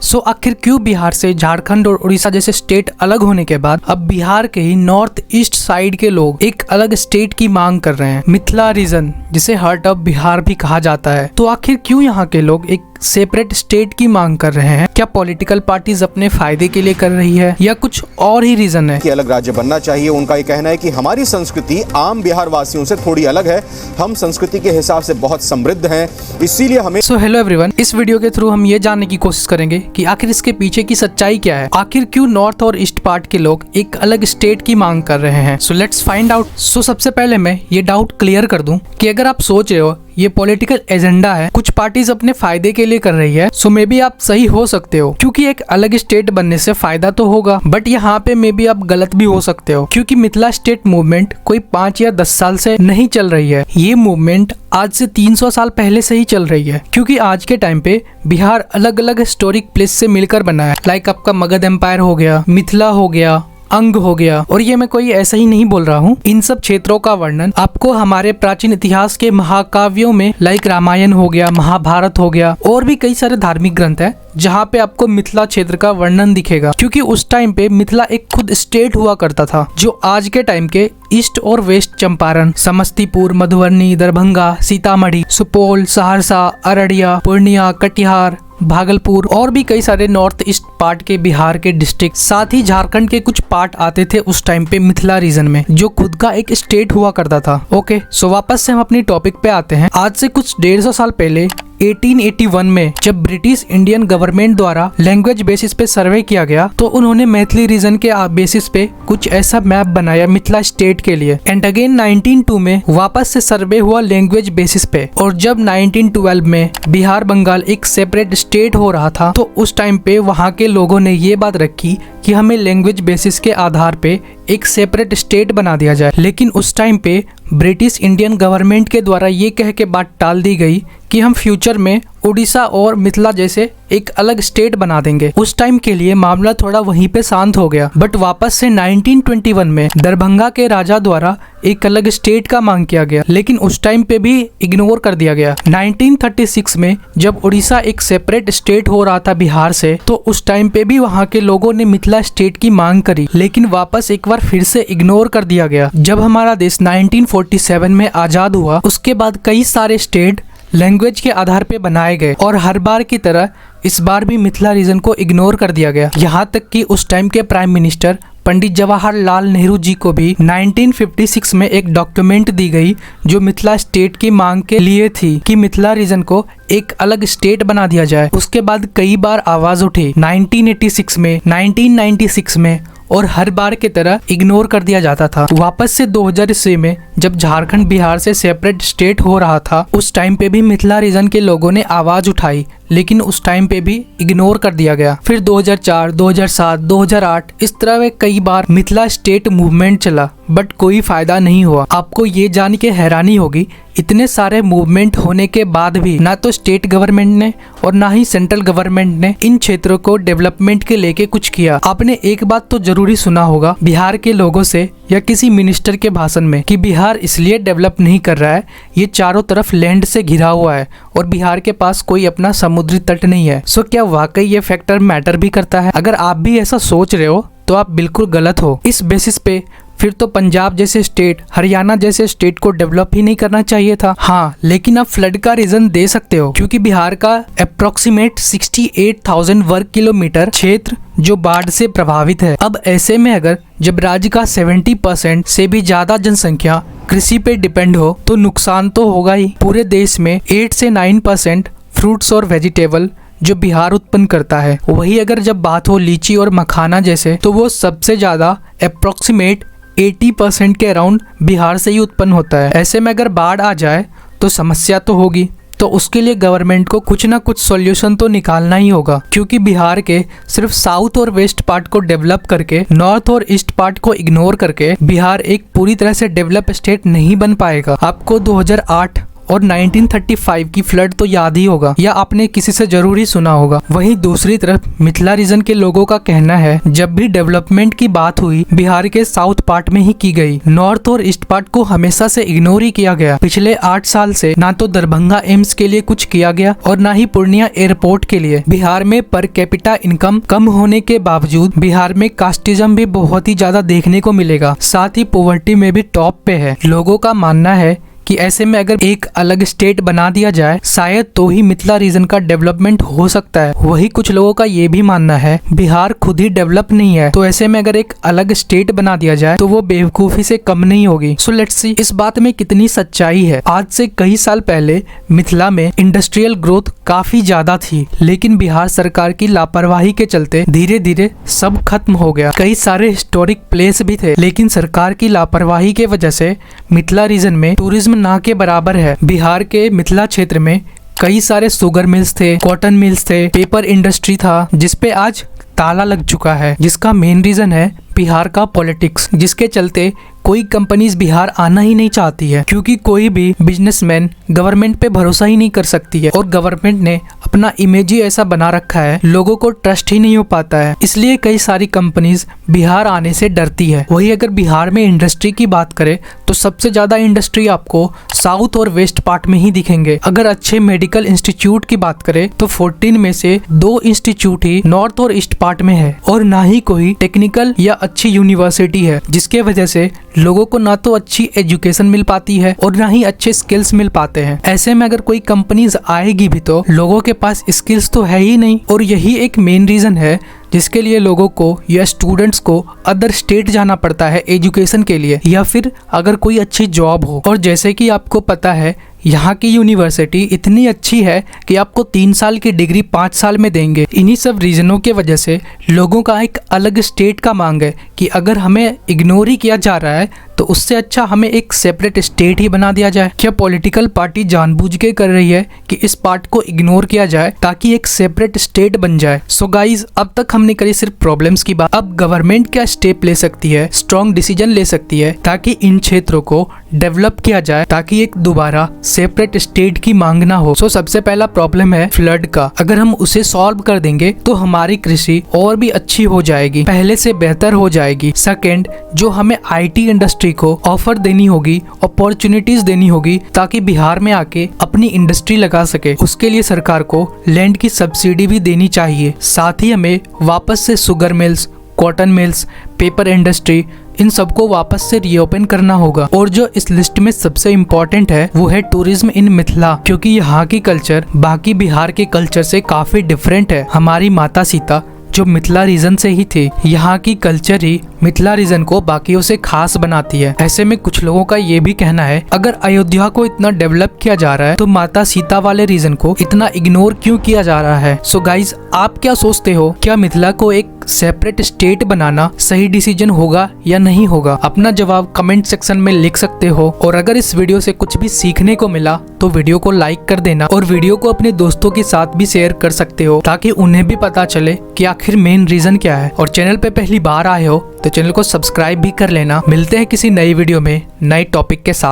सो आखिर क्यों बिहार से झारखंड और उड़ीसा जैसे स्टेट अलग होने के बाद अब बिहार के ही नॉर्थ ईस्ट साइड के लोग एक अलग स्टेट की मांग कर रहे हैं, मिथिला रीजन जिसे हार्ट ऑफ बिहार भी कहा जाता है। तो आखिर क्यों यहाँ के लोग एक सेपरेट स्टेट की मांग कर रहे हैं? क्या पॉलिटिकल पार्टीज अपने फायदे के लिए कर रही है या कुछ और ही रीजन है कि अलग राज्य बनना चाहिए? उनका ये कहना है कि हमारी संस्कृति आम बिहार वासियों से थोड़ी अलग है, हम संस्कृति के हिसाब से बहुत समृद्ध हैं, इसीलिए हमें। सो हेलो एवरीवन, इस वीडियो के थ्रू हम ये जानने की कोशिश करेंगे कि आखिर इसके पीछे की सच्चाई क्या है, आखिर क्यों नॉर्थ और ईस्ट पार्ट के लोग एक अलग स्टेट की मांग कर रहे हैं। So let's find out. So सबसे पहले मैं ये डाउट क्लियर कर दूं कि अगर आप सोच रहे हो ये पॉलिटिकल एजेंडा है, कुछ पार्टीज अपने फायदे के लिए कर रही है, सो मे बी आप सही हो सकते हो क्योंकि एक अलग स्टेट बनने से फायदा तो होगा, बट यहाँ पे मे बी आप गलत भी हो सकते हो क्योंकि मिथिला स्टेट मूवमेंट कोई 5 या 10 साल से नहीं चल रही है। ये मूवमेंट आज से 300 साल पहले से ही चल रही है क्योंकि आज के टाइम पे बिहार अलग अलग हिस्टोरिक प्लेस से मिलकर बना है। लाइक आपका मगध एम्पायर हो गया, मिथिला हो गया, अंग हो गया, और ये मैं कोई ऐसा ही नहीं बोल रहा हूँ। इन सब क्षेत्रों का वर्णन आपको हमारे प्राचीन इतिहास के महाकाव्यों में लाइक रामायण हो गया, महाभारत हो गया, और भी कई सारे धार्मिक ग्रंथ है जहाँ पे आपको मिथिला क्षेत्र का वर्णन दिखेगा क्योंकि उस टाइम पे मिथिला एक खुद स्टेट हुआ करता था जो आज के टाइम के ईस्ट और वेस्ट चंपारण, समस्तीपुर, मधुबनी, दरभंगा, सीतामढ़ी, सुपौल, सहरसा, अररिया, पूर्णिया, कटिहार, भागलपुर और भी कई सारे नॉर्थ ईस्ट पार्ट के बिहार के डिस्ट्रिक्ट, साथ ही झारखंड के कुछ पार्ट आते थे उस टाइम पे मिथिला रीजन में जो खुद का एक स्टेट हुआ करता था। ओके, सो वापस से हम अपनी टॉपिक पे आते हैं। आज से कुछ 150 साल पहले 1881 में जब ब्रिटिश इंडियन गवर्नमेंट द्वारा लैंग्वेज बेसिस पे सर्वे किया गया तो उन्होंने मैथिली रीजन के बेसिस पे कुछ ऐसा मैप बनाया मिथिला स्टेट के लिए। एंड अगेन 1902 में वापस से सर्वे हुआ लैंग्वेज बेसिस पे, और जब 1912 में बिहार बंगाल एक सेपरेट स्टेट हो रहा था तो उस टाइम पे वहाँ के लोगों ने ये बात रखी कि हमें लैंग्वेज बेसिस के आधार पे एक सेपरेट स्टेट बना दिया जाए। लेकिन उस टाइम पे ब्रिटिश इंडियन गवर्नमेंट के द्वारा ये कह के बात टाल दी गई कि हम फ्यूचर में उड़ीसा और मिथिला जैसे एक अलग स्टेट बना देंगे। उस टाइम के लिए मामला थोड़ा वहीं पे शांत हो गया, बट वापस से 1921 में दरभंगा के राजा द्वारा एक अलग स्टेट का मांग किया गया, लेकिन उस टाइम पे भी इग्नोर कर दिया गया। 1936 में जब उड़ीसा एक सेपरेट स्टेट हो रहा था बिहार से, तो उस टाइम पे भी वहाँ के लोगों ने मिथिला स्टेट की मांग करी, लेकिन वापस एक बार फिर से इग्नोर कर दिया गया। जब हमारा देश 1947 में आजाद हुआ, उसके बाद कई सारे स्टेट लैंग्वेज के आधार पे बनाए गए और हर बार की तरह इस बार भी मिथिला रीजन को इग्नोर कर दिया गया। यहाँ तक कि उस टाइम के प्राइम मिनिस्टर पंडित जवाहरलाल नेहरू जी को भी 1956 में एक डॉक्यूमेंट दी गई जो मिथिला स्टेट की मांग के लिए थी कि मिथिला रीजन को एक अलग स्टेट बना दिया जाए। उसके बाद कई बार आवाज उठी 1986 में, 1996 में, और हर बार की तरह इग्नोर कर दिया जाता था। वापस से 2000 ईस्वी में जब झारखंड बिहार से सेपरेट स्टेट हो रहा था, उस टाइम पे भी मिथिला रीजन के लोगों ने आवाज उठाई, लेकिन उस टाइम पे भी इग्नोर कर दिया गया। फिर 2004, 2007, 2008 इस तरह में कई बार मिथिला स्टेट मूवमेंट चला, बट कोई फायदा नहीं हुआ। आपको ये जान के हैरानी होगी, इतने सारे मूवमेंट होने के बाद भी ना तो स्टेट गवर्नमेंट ने और ना ही सेंट्रल गवर्नमेंट ने इन क्षेत्रों को डेवलपमेंट के लेके कुछ किया। आपने एक बात तो जरूरी सुना होगा बिहार के लोगों से या किसी मिनिस्टर के भाषण में कि बिहार इसलिए डेवलप नहीं कर रहा है, ये चारों तरफ लैंड से घिरा हुआ है और बिहार के पास कोई अपना समुद्री तट नहीं है। सो क्या वाकई ये फैक्टर मैटर भी करता है? अगर आप भी ऐसा सोच रहे हो तो आप बिल्कुल गलत हो। इस बेसिस पे फिर तो पंजाब जैसे स्टेट, हरियाणा जैसे स्टेट को डेवलप ही नहीं करना चाहिए था। हाँ, लेकिन आप फ्लड का रीजन दे सकते हो क्योंकि बिहार का अप्रोक्सीमेट 68,000 वर्ग किलोमीटर क्षेत्र जो बाढ़ से प्रभावित है। अब ऐसे में अगर जब राज्य का 70% से भी ज्यादा जनसंख्या कृषि पे डिपेंड हो तो नुकसान तो होगा ही। पूरे देश में 8 से 9% फ्रूट्स और वेजिटेबल जो बिहार उत्पन्न करता है, वही अगर जब बात हो लीची और मखाना जैसे, तो वो सबसे ज्यादा अप्रोक्सीमेट 80% के अराउंड बिहार से ही उत्पन्न होता है। ऐसे में अगर बाढ़ आ जाए तो समस्या तो होगी, तो उसके लिए गवर्नमेंट को कुछ ना कुछ सॉल्यूशन तो निकालना ही होगा क्योंकि बिहार के सिर्फ साउथ और वेस्ट पार्ट को डेवलप करके, नॉर्थ और ईस्ट पार्ट को इग्नोर करके बिहार एक पूरी तरह से डेवलप स्टेट नहीं बन पाएगा। आपको 2008 और 1935 की फ्लड तो याद ही होगा या आपने किसी से जरूर ही सुना होगा। वहीं दूसरी तरफ मिथिला रीजन के लोगों का कहना है जब भी डेवलपमेंट की बात हुई बिहार के साउथ पार्ट में ही की गई, नॉर्थ और ईस्ट पार्ट को हमेशा से इग्नोर ही किया गया। पिछले 8 साल से ना तो दरभंगा एम्स के लिए कुछ किया गया और ना ही पूर्णिया एयरपोर्ट के लिए। बिहार में पर कैपिटा इनकम कम होने के बावजूद बिहार में कास्टिज्म भी बहुत ही ज्यादा देखने को मिलेगा, साथ ही पॉवर्टी में भी टॉप पे है। लोगों का मानना है कि ऐसे में अगर एक अलग स्टेट बना दिया जाए शायद तो ही मिथिला रीजन का डेवलपमेंट हो सकता है। वही कुछ लोगों का ये भी मानना है बिहार खुद ही डेवलप नहीं है, तो ऐसे में अगर एक अलग स्टेट बना दिया जाए तो वो बेवकूफी से कम नहीं होगी। सो लेट्स सी इस बात में कितनी सच्चाई है। आज से कई साल पहले मिथिला में इंडस्ट्रियल ग्रोथ काफी ज्यादा थी, लेकिन बिहार सरकार की लापरवाही के चलते धीरे धीरे सब खत्म हो गया। कई सारे हिस्टोरिक प्लेस भी थे, लेकिन सरकार की लापरवाही के वजह से मिथिला रीजन में टूरिज्म ना के बराबर है। बिहार के मिथिला क्षेत्र में कई सारे शुगर मिल्स थे, कॉटन मिल्स थे, पेपर इंडस्ट्री था, जिसपे आज ताला लग चुका है, जिसका मेन रीजन है बिहार का पॉलिटिक्स, जिसके चलते कोई कंपनीज बिहार आना ही नहीं चाहती है, क्योंकि कोई भी बिजनेसमैन गवर्नमेंट पे भरोसा ही नहीं कर सकती है और गवर्नमेंट ने अपना इमेज ही ऐसा बना रखा है, लोगों को ट्रस्ट ही नहीं हो पाता है, इसलिए कई सारी कंपनीज बिहार आने से डरती है। वही अगर बिहार में इंडस्ट्री की बात करें तो सबसे ज्यादा इंडस्ट्री आपको साउथ और वेस्ट पार्ट में ही दिखेंगे। अगर अच्छे मेडिकल इंस्टीट्यूट की बात करें तो 14 में से 2 इंस्टीट्यूट ही नॉर्थ और ईस्ट पार्ट में है, और ना ही कोई टेक्निकल या अच्छी यूनिवर्सिटी है, जिसके वजह से लोगों को ना तो अच्छी एजुकेशन मिल पाती है और ना ही अच्छे स्किल्स मिल पाते हैं। ऐसे में अगर कोई कंपनीज आएगी भी तो लोगों के पास स्किल्स तो है ही नहीं, और यही एक मेन रीजन है जिसके लिए लोगों को या स्टूडेंट्स को अदर स्टेट जाना पड़ता है एजुकेशन के लिए, या फिर अगर कोई अच्छी जॉब हो। और जैसे कि आपको पता है यहाँ की यूनिवर्सिटी इतनी अच्छी है कि आपको 3 साल की डिग्री 5 साल में देंगे। इन्हीं सब रीजनों के वजह से लोगों का एक अलग स्टेट का मांग है कि अगर हमें इग्नोर ही किया जा रहा है तो उससे अच्छा हमें एक सेपरेट स्टेट ही बना दिया जाए। क्या पॉलिटिकल पार्टी जानबूझ के कर रही है कि इस पार्ट को इग्नोर किया जाए ताकि एक सेपरेट स्टेट बन जाए? सो गाइज, अब तक हमने करी सिर्फ प्रॉब्लम्स की बात। अब गवर्नमेंट क्या स्टेप ले सकती है, स्ट्रॉन्ग डिसीजन ले सकती है ताकि इन क्षेत्रों को डेवलप किया जाए, ताकि एक दोबारा सेपरेट स्टेट की मांग ना हो। सो सबसे पहला प्रॉब्लम है फ्लड का। अगर हम उसे सॉल्व कर देंगे तो हमारी कृषि और भी अच्छी हो जाएगी, पहले से बेहतर हो जाएगी। सेकंड, जो हमें आईटी इंडस्ट्री को ऑफर देनी होगी, अपॉर्चुनिटीज देनी होगी ताकि बिहार में आके अपनी इंडस्ट्री लगा सके, उसके लिए सरकार को लैंड की सब्सिडी भी देनी चाहिए। साथ ही हमें वापस से sugar mills, cotton mills, paper industry, इन सबको वापस से रीओपन करना होगा। और जो इस लिस्ट में सबसे इम्पोर्टेंट है वो है टूरिज्म इन मिथिला, क्योंकि यहाँ की कल्चर बाकी बिहार के कल्चर से काफी डिफरेंट है। हमारी माता सीता जो मिथिला रीजन से ही थी, यहाँ की कल्चर ही मिथिला रीजन को बाकियों से खास बनाती है। ऐसे में कुछ लोगों का ये भी कहना है अगर अयोध्या को इतना डेवलप किया जा रहा है तो माता सीता वाले रीजन को इतना इग्नोर क्यों किया जा रहा है? सो गाइज, आप क्या सोचते हो, क्या मिथिला को एक सेपरेट स्टेट बनाना सही डिसीजन होगा या नहीं होगा? अपना जवाब कमेंट सेक्शन में लिख सकते हो। और अगर इस वीडियो से कुछ भी सीखने को मिला तो वीडियो को लाइक कर देना, और वीडियो को अपने दोस्तों के साथ भी शेयर कर सकते हो ताकि उन्हें भी पता चले कि आखिर मेन रीजन क्या है। और चैनल पे पहली बार आए हो तो चैनल को सब्सक्राइब भी कर लेना। मिलते हैं किसी नई वीडियो में नए टॉपिक के साथ।